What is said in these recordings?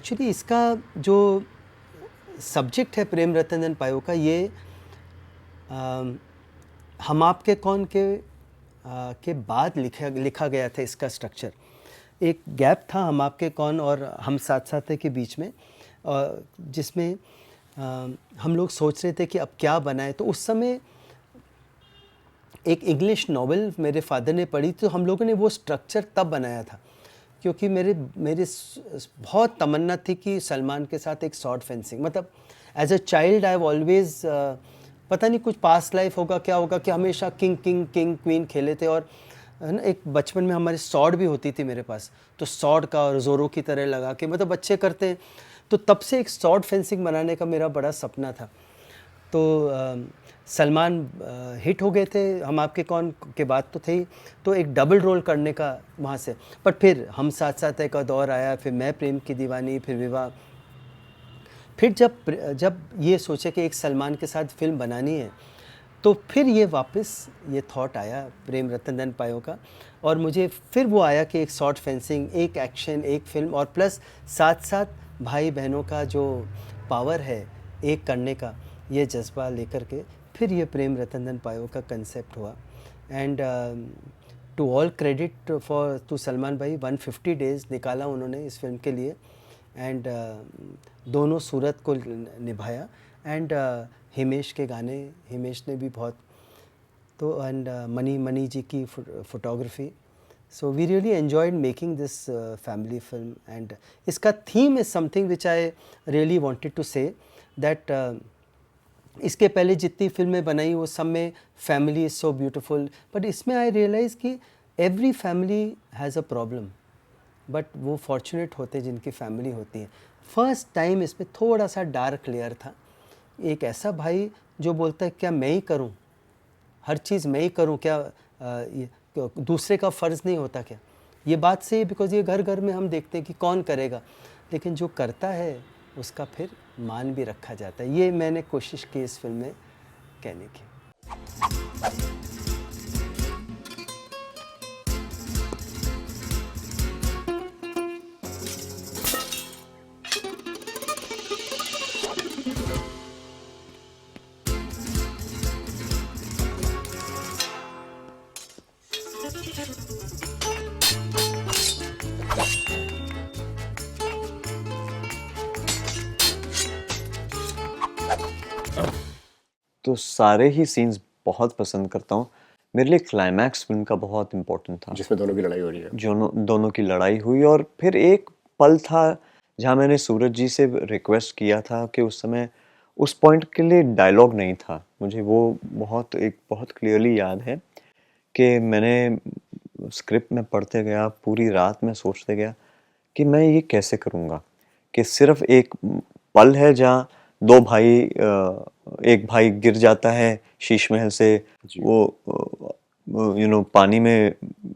Actually इसका जो subject है प्रेम रतन धन पायो का, ये हम आपके कौन के बाद लिखा गया था। इसका स्ट्रक्चर एक गैप था हम आपके कौन और हम साथ साथ है के बीच में, जिसमें हम लोग सोच रहे थे कि अब क्या बनाए। तो उस समय एक इंग्लिश नॉवेल मेरे फादर ने पढ़ी, तो हम लोगों ने वो स्ट्रक्चर तब बनाया था, क्योंकि मेरे बहुत तमन्ना थी कि सलमान के साथ एक शॉर्ट फेंसिंग, मतलब as a child I have always, पता नहीं कुछ पास्ट लाइफ होगा क्या होगा, कि हमेशा किंग किंग किंग क्वीन खेले थे। और ना एक बचपन में हमारी सॉर्ड भी होती थी मेरे पास, तो सॉर्ड का और जोरों की तरह लगा के, मतलब बच्चे करते हैं, तो तब से एक शॉर्ट फेंसिंग बनाने का मेरा बड़ा सपना था। तो सलमान हिट हो गए थे हम आपके कौन के बाद तो थे ही, तो एक डबल रोल करने का वहाँ से। पर फिर हम साथ साथ एक दौर आया, फिर मैं प्रेम की दीवानी, फिर विवाह। फिर जब ये सोचे कि एक सलमान के साथ फिल्म बनानी है, तो फिर ये वापस ये थॉट आया प्रेम रतन धन पायो का, और मुझे फिर वो आया कि एक शॉर्ट फेंसिंग, एक एक्शन, एक फिल्म, और प्लस साथ साथ भाई बहनों का जो पावर है एक करने का, ये जज्बा लेकर के फिर ये प्रेम रतन धन पायो का कंसेप्ट हुआ। And to all credit for to Salman भाई, 150 डेज़ निकाला उन्होंने इस फिल्म के लिए, एंड दोनों सूरत को निभाया। एंड हिमेश के गाने, हिमेश ने भी बहुत, तो एंड मनी जी की photography. So we really enjoyed making this family film. And इसका theme is something which I really wanted to say that इसके पहले जितनी फिल्में बनाई वो सब में family is so beautiful, but इसमें आई रियलाइज़ कि every family has a problem, but वो फॉर्चुनेट होते जिनकी फैमिली होती है। फर्स्ट टाइम इसमें थोड़ा सा डार्क लेयर था, एक ऐसा भाई जो बोलता है क्या मैं ही करूं, हर चीज़ मैं ही करूं, क्या दूसरे का फ़र्ज़ नहीं होता क्या। ये बात सही है, बिकॉज़ ये घर घर में हम देखते हैं कि कौन करेगा, लेकिन जो करता है उसका फिर मान भी रखा जाता है। ये मैंने कोशिश की इस फिल्म में कहने की। तो सारे ही सीन्स बहुत पसंद करता हूँ। मेरे लिए क्लाइमैक्स फिल्म का बहुत इम्पोर्टेंट था, जिसमें दोनों की लड़ाई हो रही है, दोनों की लड़ाई हुई। और फिर एक पल था जहाँ मैंने सूरज जी से रिक्वेस्ट किया था कि उस समय उस पॉइंट के लिए डायलॉग नहीं था। मुझे वो बहुत क्लियरली याद है कि मैंने स्क्रिप्ट में पढ़ते गया, पूरी रात में सोचते गया कि मैं ये कैसे करूँगा, कि सिर्फ एक पल है जहाँ दो भाई, एक भाई गिर जाता है शीश महल से, वो पानी में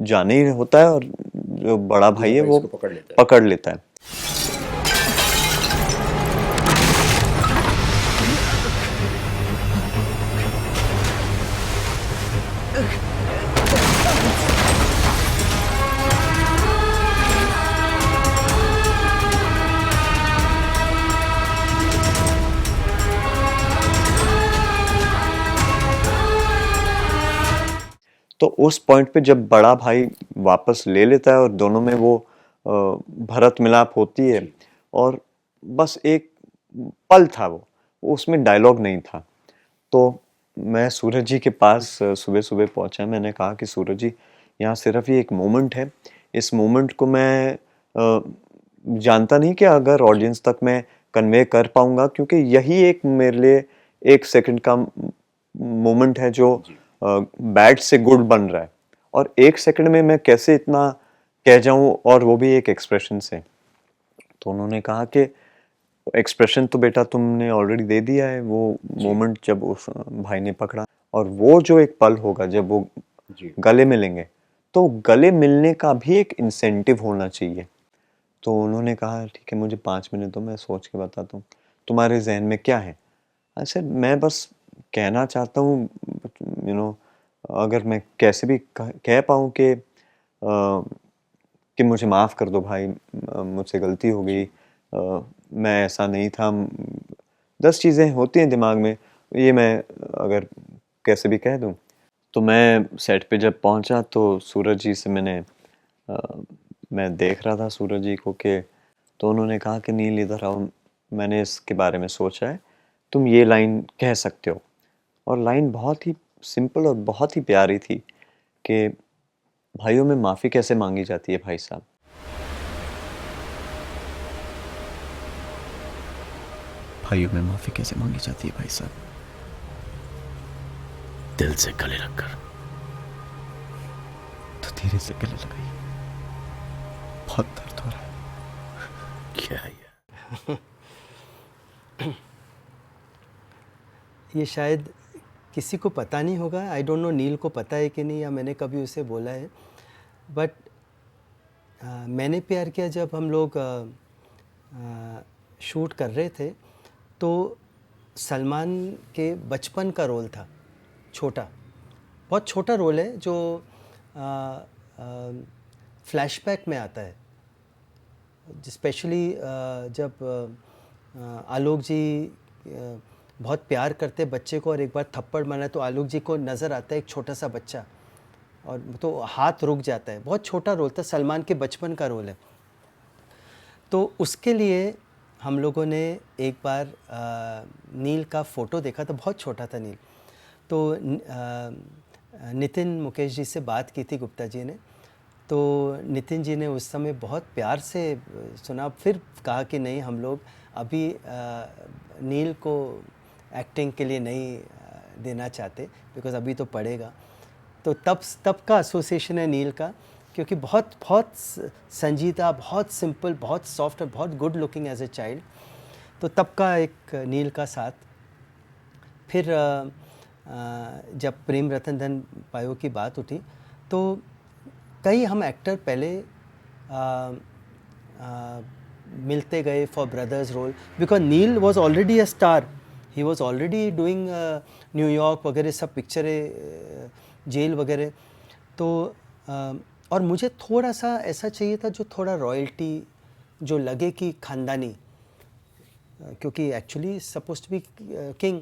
जाने ही होता है, और जो बड़ा भाई है वो पकड़ लेता है। तो उस पॉइंट पे जब बड़ा भाई वापस ले लेता है और दोनों में वो भरत मिलाप होती है, और बस एक पल था वो, उसमें डायलॉग नहीं था। तो मैं सूरज जी के पास सुबह सुबह पहुंचा। मैंने कहा कि सूरज जी, यहाँ सिर्फ ये एक मोमेंट है, इस मोमेंट को मैं जानता नहीं कि अगर ऑडियंस तक मैं कन्वे कर पाऊंगा, क्योंकि यही एक मेरे लिए 1 सेकंड का मोमेंट है जो बैड से गुड बन रहा है, और 1 सेकंड में मैं कैसे इतना कह जाऊं, और वो भी एक एक्सप्रेशन से। तो उन्होंने कहा कि एक्सप्रेशन तो बेटा तुमने ऑलरेडी दे दिया है, वो मोमेंट जब उस भाई ने पकड़ा, और वो जो एक पल होगा जब वो गले मिलेंगे, तो गले मिलने का भी एक इंसेंटिव होना चाहिए। तो उन्होंने कहा ठीक है, मुझे 5 मिनट दो, मैं सोच के बताता हूँ, तुम्हारे जहन में क्या है। अच्छा, मैं बस कहना चाहता हूँ, अगर मैं कैसे भी कह पाऊँ कि मुझे माफ़ कर दो भाई, मुझसे गलती हो गई, मैं ऐसा नहीं था। 10 चीज़ें होती हैं दिमाग में, ये मैं अगर कैसे भी कह दूँ। तो मैं सेट पे जब पहुंचा तो सूरज जी से मैं देख रहा था सूरज जी को कि, तो उन्होंने कहा कि नील इधर आओ, मैंने इसके बारे में सोचा है, तुम ये लाइन कह सकते हो। और लाइन बहुत ही सिंपल और बहुत ही प्यारी थी कि भाइयों में माफ़ी कैसे मांगी जाती है भाई साहब। भाइयों में माफी कैसे मांगी जाती है भाई साहब? दिल से गले लगकर। तो धीरे से गले लगाइए, बहुत दर्द हो रहा है। क्या है ये शायद किसी को पता नहीं होगा, आई डोंट नो नील को पता है कि नहीं या मैंने कभी उसे बोला है, बट मैंने प्यार किया जब हम लोग शूट कर रहे थे तो सलमान के बचपन का रोल था, छोटा, बहुत छोटा रोल है जो फ्लैशबैक में आता है। स्पेशली जब आलोक जी बहुत प्यार करते बच्चे को और एक बार थप्पड़ मारा तो आलोक जी को नज़र आता है एक छोटा सा बच्चा और तो हाथ रुक जाता है। बहुत छोटा रोल था, सलमान के बचपन का रोल है। तो उसके लिए हम लोगों ने एक बार नील का फ़ोटो देखा, तो बहुत छोटा था नील। तो नितिन मुकेश जी से बात की थी गुप्ता जी ने, तो नितिन जी ने उस समय बहुत प्यार से सुना, फिर कहा कि नहीं हम लोग अभी नील को एक्टिंग के लिए नहीं देना चाहते, बिकॉज़ अभी तो पढ़ेगा। तो तब का एसोसिएशन है नील का, क्योंकि बहुत बहुत संजीदा, बहुत सिंपल, बहुत सॉफ्ट और बहुत good looking as a child. तो तब का एक नील का साथ। फिर जब प्रेम रतन धन पायो की बात उठी तो कई हम एक्टर पहले मिलते गए for brothers role, because Neil was already a star, he was already doing New York वगैरह सब पिक्चरें, जेल वगैरह। तो और मुझे थोड़ा सा ऐसा चाहिए था जो थोड़ा रॉयल्टी, जो लगे कि खानदानी, क्योंकि actually suppose to be king.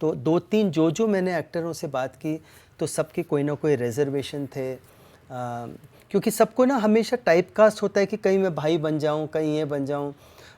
तो 2-3 जो मैंने एक्टरों से बात की तो सबके कोई ना कोई रिजर्वेशन थे, क्योंकि सबको ना हमेशा टाइप कास्ट होता है कि कहीं मैं भाई बन जाऊं, कहीं ये बन जाऊं।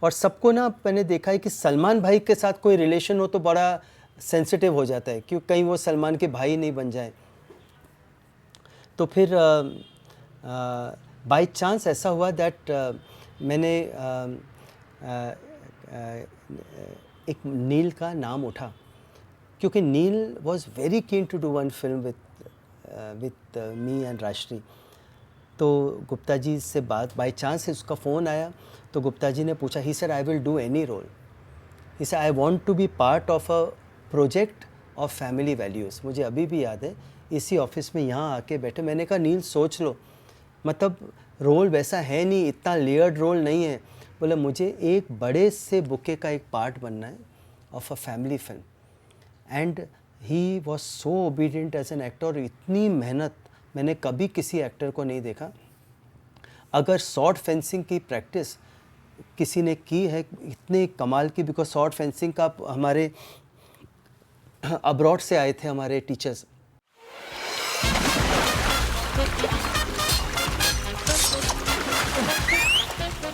और सबको ना मैंने देखा है कि सलमान भाई के साथ कोई रिलेशन हो तो बड़ा सेंसिटिव हो जाता है, क्यों कहीं वो सलमान के भाई नहीं बन जाए। तो फिर बाय चांस ऐसा हुआ दैट मैंने एक नील का नाम उठा, क्योंकि Neel was very keen to do one film with me and Rajshri. तो गुप्ता जी से बात बाय चांस उसका फ़ोन आया, तो गुप्ता जी ने पूछा, he said I will do any role, he said I want to be part of a project of family values. मुझे अभी भी याद है, इसी ऑफिस में यहाँ आके बैठे, मैंने कहा नील सोच लो, मतलब रोल वैसा है नहीं, इतना लेयर्ड रोल नहीं है। बोले मुझे एक बड़े से बुके का एक पार्ट बनना है of a family film. And he was so obedient as an actor, और इतनी मेहनत मैंने कभी किसी एक्टर को नहीं देखा। अगर शॉर्ट फेंसिंग की प्रैक्टिस किसी ने की है इतने कमाल की, बिकॉज शॉर्ट फेंसिंग का हमारे अब्रॉड से आए थे हमारे टीचर्स।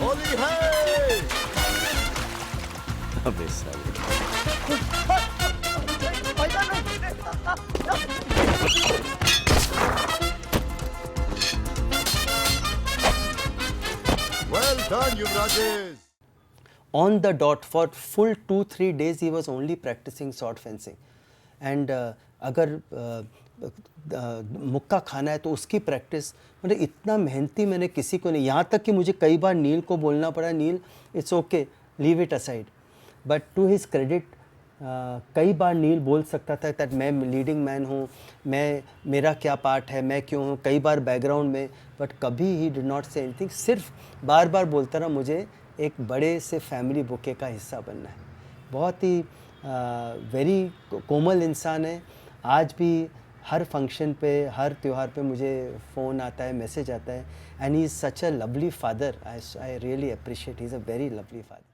होली है। अबे साले। Well done, Yuvrajes. On the dot for full 2-3 days he was only practicing sword fencing. And अगर मुक्का खाना है तो उसकी प्रैक्टिस, मतलब इतना मेहनती मैंने किसी को नहीं, यहाँ तक कि मुझे कई बार नील को बोलना पड़ा, Neel it's okay leave it aside, but to his credit कई बार नील बोल सकता था दैट मैं लीडिंग मैन हूँ, मेरा क्या पार्ट है, मैं क्यों हूँ, कई बार बैकग्राउंड में, बट कभी he did not say anything, सिर्फ बार बार बोलता रहा मुझे एक बड़े से फैमिली बुके का हिस्सा बनना है। बहुत ही वेरी कोमल इंसान है, आज भी हर फंक्शन पे, हर त्यौहार पे मुझे फ़ोन आता है, मैसेज आता है, and he is such a lovely father. I really appreciate, he is a very lovely father.